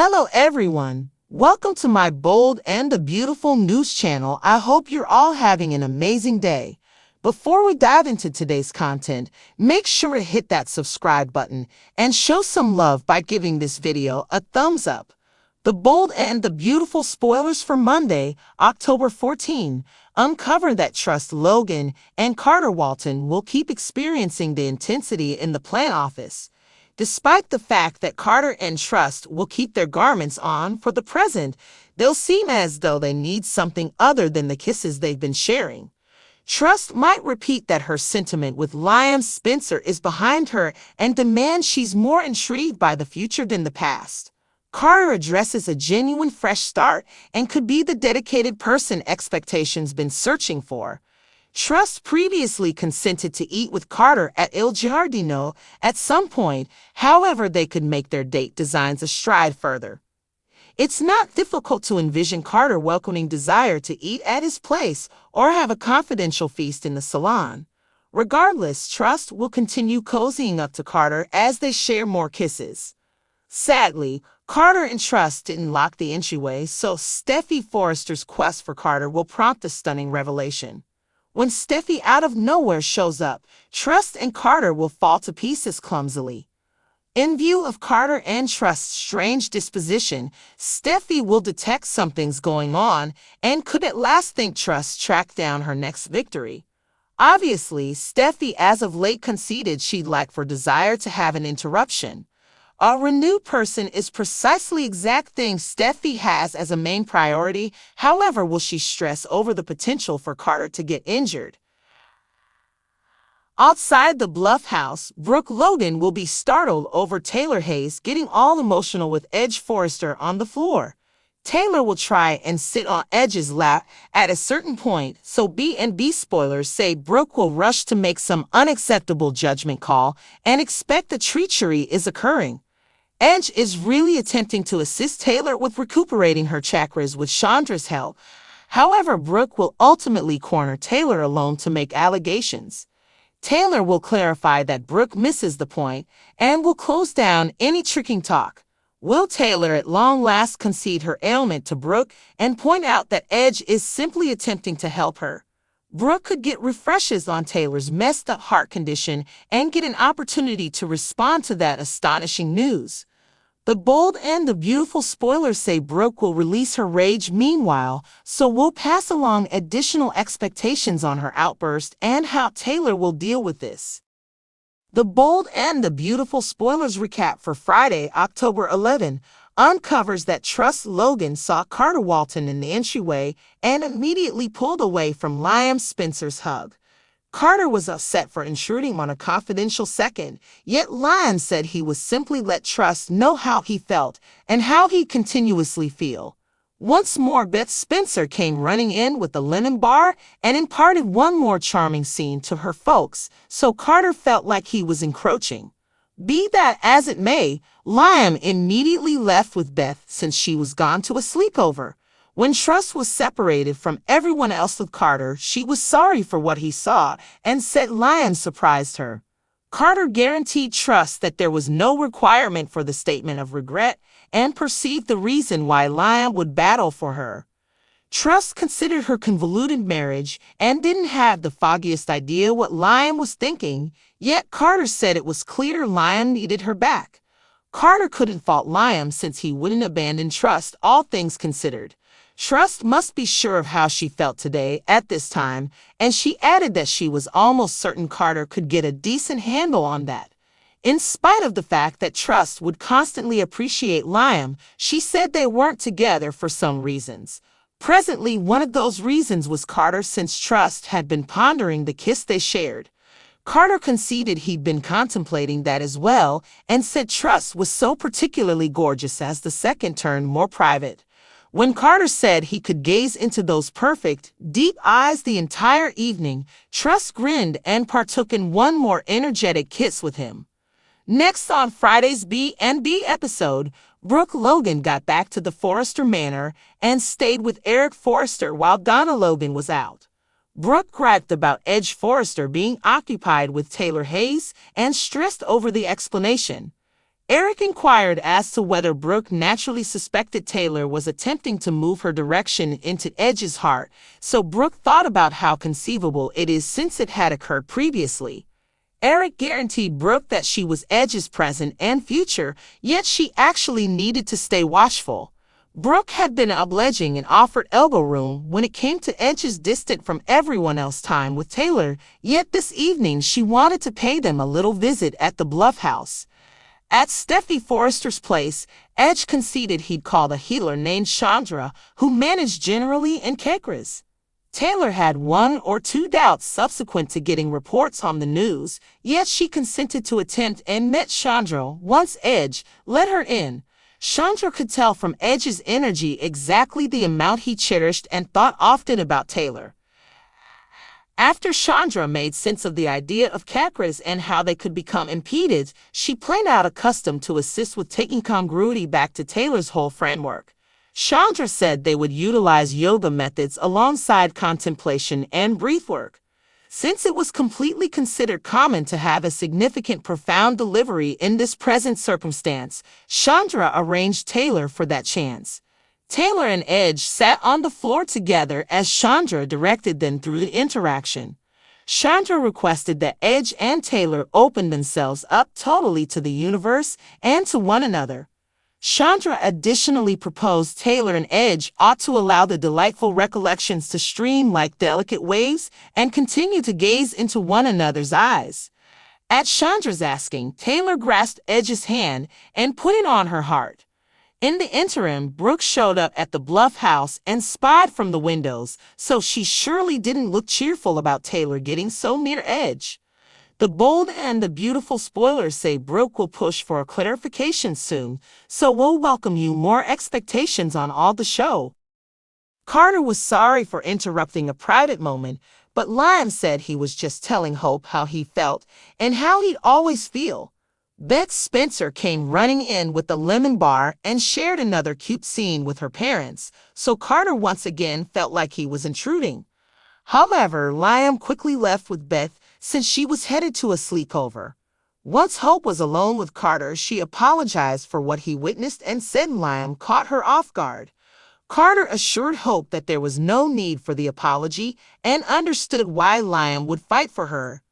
Hello everyone. Welcome to my bold and the beautiful news channel. I hope you're all having an amazing day. Before we dive into today's content, make sure to hit that subscribe button and show some love by giving this video a thumbs up. The bold and the beautiful spoilers for Monday, October 14, uncover that Trust Logan and Carter Walton will keep experiencing the intensity in the plant office. Despite the fact that Carter and Trust will keep their garments on for the present, they'll seem as though they need something other than the kisses they've been sharing. Trust might repeat that her sentiment with Liam Spencer is behind her and demand she's more intrigued by the future than the past. Carter addresses a genuine fresh start and could be the dedicated person expectations been searching for. Trust previously consented to eat with Carter at Il Giardino at some point, however they could make their date designs a stride further. It's not difficult to envision Carter welcoming Desire to eat at his place or have a confidential feast in the salon. Regardless, Trust will continue cozying up to Carter as they share more kisses. Sadly, Carter and Trust didn't lock the entryway, so Steffy Forrester's quest for Carter will prompt a stunning revelation. When Steffy out of nowhere shows up, Trust and Carter will fall to pieces clumsily. In view of Carter and Trust's strange disposition, Steffy will detect something's going on and could at last think Trust tracked down her next victory. Obviously, Steffy as of late conceded she'd like for Desire to have an interruption. A renewed person is precisely exact thing Steffy has as a main priority. However, will she stress over the potential for Carter to get injured? Outside the Bluff house, Brooke Logan will be startled over Taylor Hayes getting all emotional with Edge Forrester on the floor. Taylor will try and sit on Edge's lap at a certain point, so B&B spoilers say Brooke will rush to make some unacceptable judgment call and expect the treachery is occurring. Edge is really attempting to assist Taylor with recuperating her chakras with Chandra's help. However, Brooke will ultimately corner Taylor alone to make allegations. Taylor will clarify that Brooke misses the point and will close down any tricking talk. Will Taylor at long last concede her ailment to Brooke and point out that Edge is simply attempting to help her? Brooke could get refreshes on Taylor's messed up heart condition and get an opportunity to respond to that astonishing news. The bold and the beautiful spoilers say Brooke will release her rage meanwhile, so we'll pass along additional expectations on her outburst and how Taylor will deal with this. The bold and the beautiful spoilers recap for Friday, October 11, uncovers that Trust Logan saw Carter Walton in the entryway and immediately pulled away from Liam Spencer's hug. Carter was upset for intruding on a confidential second, yet Liam said he would simply let Trust know how he felt and how he continuously feel. Once more, Beth Spencer came running in with a linen bar and imparted one more charming scene to her folks, so Carter felt like he was encroaching. Be that as it may, Liam immediately left with Beth since she was gone to a sleepover. When Trust was separated from everyone else with Carter, she was sorry for what he saw and said Liam surprised her. Carter guaranteed Trust that there was no requirement for the statement of regret and perceived the reason why Liam would battle for her. Trust considered her convoluted marriage and didn't have the foggiest idea what Liam was thinking, yet Carter said it was clear Liam needed her back. Carter couldn't fault Liam since he wouldn't abandon Trust, all things considered. Trust must be sure of how she felt today at this time, and she added that she was almost certain Carter could get a decent handle on that. In spite of the fact that Trust would constantly appreciate Liam, she said they weren't together for some reasons. Presently, one of those reasons was Carter, since Trust had been pondering the kiss they shared. Carter conceded he'd been contemplating that as well and said Trust was so particularly gorgeous as the second turned more private. When Carter said he could gaze into those perfect, deep eyes the entire evening, Trust grinned and partook in one more energetic kiss with him. Next on Friday's B&B episode, Brooke Logan got back to the Forrester Manor and stayed with Eric Forrester while Donna Logan was out. Brooke griped about Edge Forrester being occupied with Taylor Hayes and stressed over the explanation. Eric inquired as to whether Brooke naturally suspected Taylor was attempting to move her direction into Edge's heart, so Brooke thought about how conceivable it is since it had occurred previously. Eric guaranteed Brooke that she was Edge's present and future, yet she actually needed to stay watchful. Brooke had been obliging and offered elbow room when it came to Edge's distant from everyone else time with Taylor, yet this evening she wanted to pay them a little visit at the Bluff House. At Steffi Forrester's place, Edge conceded he'd called a healer named Chandra, who managed generally in Kekras. Taylor had one or two doubts subsequent to getting reports on the news, yet she consented to attempt and met Chandra once Edge let her in. Chandra could tell from Edge's energy exactly the amount he cherished and thought often about Taylor. After Chandra made sense of the idea of Kekras and how they could become impeded, she played out accustomed to assist with taking congruity back to Taylor's whole framework. Chandra said they would utilize yoga methods alongside contemplation and breathwork. Since it was completely considered common to have a significant profound delivery in this present circumstance, Chandra arranged Taylor for that chance. Taylor and Edge sat on the floor together as Chandra directed them through the interaction. Chandra requested that Edge and Taylor open themselves up totally to the universe and to one another. Chandra additionally proposed Taylor and Edge ought to allow the delightful recollections to stream like delicate waves and continue to gaze into one another's eyes. At Chandra's asking, Taylor grasped Edge's hand and put it on her heart. In the interim, Brooke showed up at the Bluff House and spied from the windows, so she surely didn't look cheerful about Taylor getting so near Edge. The bold and the beautiful spoilers say Brooke will push for a clarification soon, so we'll welcome you more expectations on all the show. Carter was sorry for interrupting a private moment, but Liam said he was just telling Hope how he felt and how he'd always feel. Beth Spencer came running in with a lemon bar and shared another cute scene with her parents, so Carter once again felt like he was intruding. However, Liam quickly left with Beth since she was headed to a sleepover. Once Hope was alone with Carter, she apologized for what he witnessed and said Liam caught her off guard. Carter assured Hope that there was no need for the apology and understood why Liam would fight for her.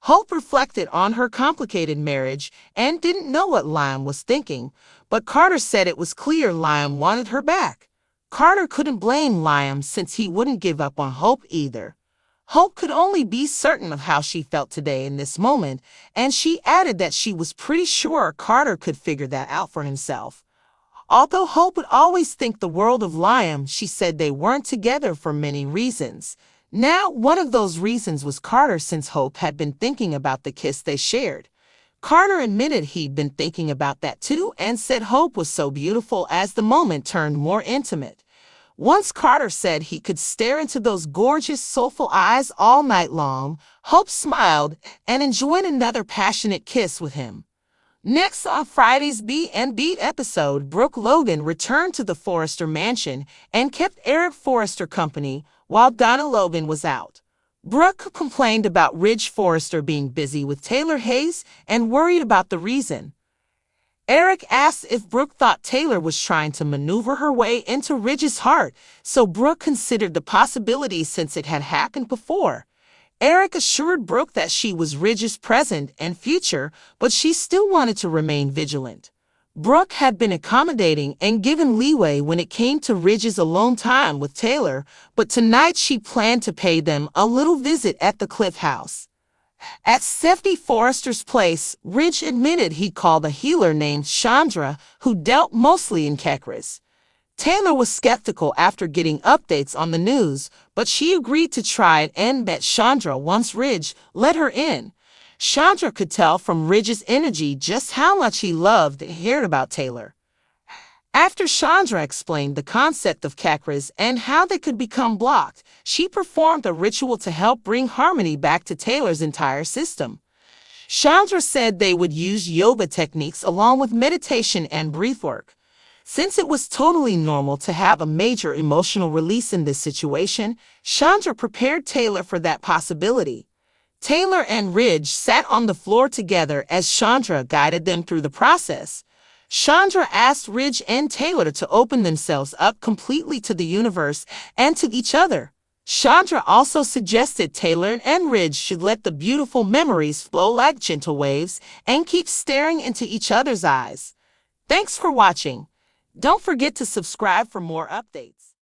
Hope reflected on her complicated marriage and didn't know what Liam was thinking, but Carter said it was clear Liam wanted her back. Carter couldn't blame Liam since he wouldn't give up on Hope either. Hope could only be certain of how she felt today in this moment, and she added that she was pretty sure Carter could figure that out for himself. Although Hope would always think the world of Liam, she said they weren't together for many reasons. Now, one of those reasons was Carter, since Hope had been thinking about the kiss they shared. Carter admitted he'd been thinking about that too and said Hope was so beautiful as the moment turned more intimate. Once Carter said he could stare into those gorgeous, soulful eyes all night long, Hope smiled and enjoyed another passionate kiss with him. Next on Friday's B&B episode, Brooke Logan returned to the Forrester mansion and kept Eric Forrester company while Donna Logan was out. Brooke complained about Ridge Forrester being busy with Taylor Hayes and worried about the reason. Eric asked if Brooke thought Taylor was trying to maneuver her way into Ridge's heart, so Brooke considered the possibility since it had happened before. Eric assured Brooke that she was Ridge's present and future, but she still wanted to remain vigilant. Brooke had been accommodating and given leeway when it came to Ridge's alone time with Taylor, but tonight she planned to pay them a little visit at the Cliff House. At Steffi Forrester's place, Ridge admitted he'd called a healer named Chandra who dealt mostly in Kekras. Taylor was skeptical after getting updates on the news, but she agreed to try it and met Chandra once Ridge let her in. Chandra could tell from Ridge's energy just how much he loved and cared about Taylor. After Chandra explained the concept of Kekras and how they could become blocked, she performed a ritual to help bring harmony back to Taylor's entire system. Chandra said they would use yoga techniques along with meditation and breathwork. Since it was totally normal to have a major emotional release in this situation, Chandra prepared Taylor for that possibility. Taylor and Ridge sat on the floor together as Chandra guided them through the process. Chandra asked Ridge and Taylor to open themselves up completely to the universe and to each other. Chandra also suggested Taylor and Ridge should let the beautiful memories flow like gentle waves and keep staring into each other's eyes. Thanks for watching. Don't forget to subscribe for more updates.